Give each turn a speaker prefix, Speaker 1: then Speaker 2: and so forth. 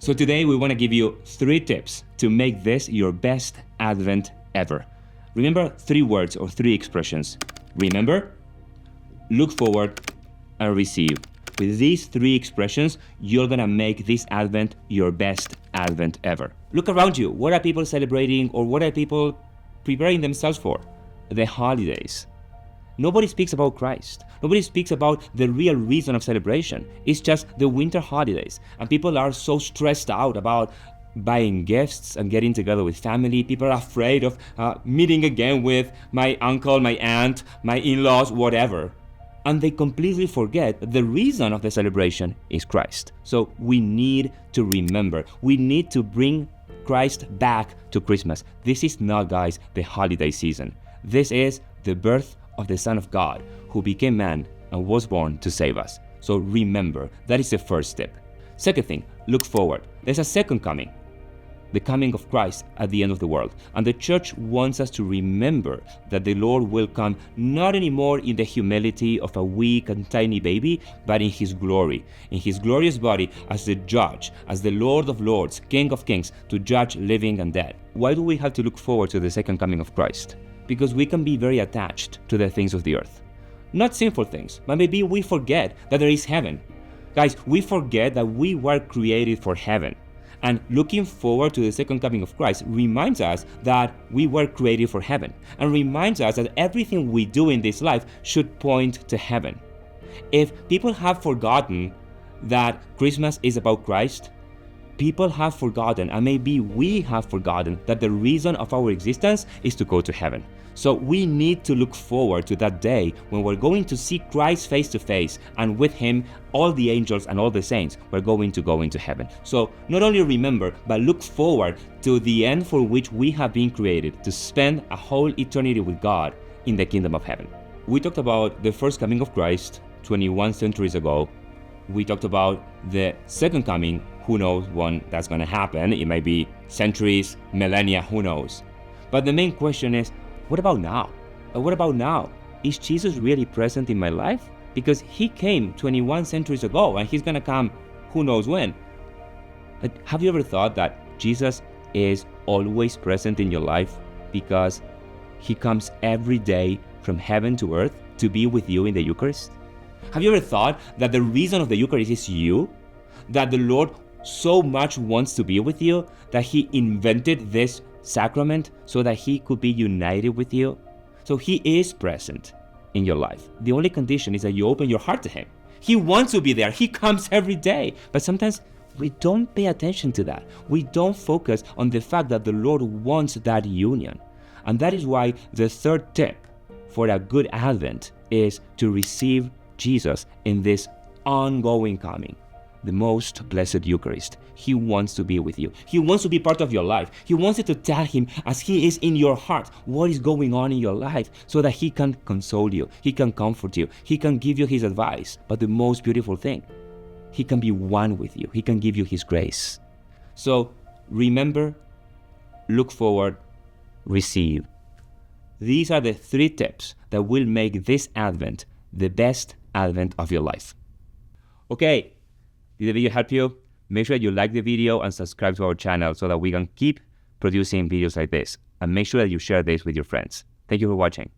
Speaker 1: So today we want to give you 3 tips to make this your best Advent ever. Remember 3 words or 3 expressions. Remember, look forward, and receive. With these 3 expressions, you're gonna make this Advent your best Advent ever. Look around you. What are people celebrating, or what are people preparing themselves for? The holidays. Nobody speaks about Christ. Nobody speaks about the real reason of celebration. It's just the winter holidays. And people are so stressed out about buying gifts and getting together with family. People are afraid of meeting again with my uncle, my aunt, my in-laws, whatever. And they completely forget that the reason of the celebration is Christ. So we need to remember. We need to bring Christ back to Christmas. This is not, guys, the holiday season. This is the birth of the Son of God, who became man and was born to save us. So remember, that is the first step. Second thing, look forward. There's a second coming, the coming of Christ at the end of the world. And the church wants us to remember that the Lord will come not anymore in the humility of a weak and tiny baby, but in his glory, in his glorious body as the judge, as the Lord of lords, King of kings, to judge living and dead. Why do we have to look forward to the second coming of Christ? Because we can be very attached to the things of the earth. Not sinful things, but maybe we forget that there is heaven. Guys, we forget that we were created for heaven. And looking forward to the second coming of Christ reminds us that we were created for heaven, and reminds us that everything we do in this life should point to heaven. If people have forgotten that Christmas is about Christ, people have forgotten, and maybe we have forgotten, that the reason of our existence is to go to heaven. So we need to look forward to that day when we're going to see Christ face to face, and with him all the angels and all the saints we're going to go into heaven. So not only remember, but look forward to the end for which we have been created, to spend a whole eternity with God in the kingdom of heaven. We talked about the first coming of Christ 21 centuries ago. We talked about the second coming. Who knows when that's going to happen? It may be centuries, millennia, who knows? But the main question is, what about now? What about now? Is Jesus really present in my life? Because he came 21 centuries ago, and he's going to come who knows when. But have you ever thought that Jesus is always present in your life because he comes every day from heaven to earth to be with you in the Eucharist? Have you ever thought that the reason of the Eucharist is you? That the Lord so much wants to be with you that he invented this sacrament so that he could be united with you? So he is present in your life. The only condition is that you open your heart to him. He wants to be there. He comes every day. But sometimes we don't pay attention to that. We don't focus on the fact that the Lord wants that union. And that is why the third tip for a good Advent is to receive Jesus in this ongoing coming, the most blessed Eucharist. He wants to be with you. He wants to be part of your life. He wants you to tell him, as he is in your heart, what is going on in your life, so that he can console you, he can comfort you, he can give you his advice. But the most beautiful thing, he can be one with you. He can give you his grace. So remember, look forward, receive. These are the 3 tips that will make this Advent the best Advent of your life. Okay, did the video help you? Make sure you like the video and subscribe to our channel so that we can keep producing videos like this. And make sure that you share this with your friends. Thank you for watching.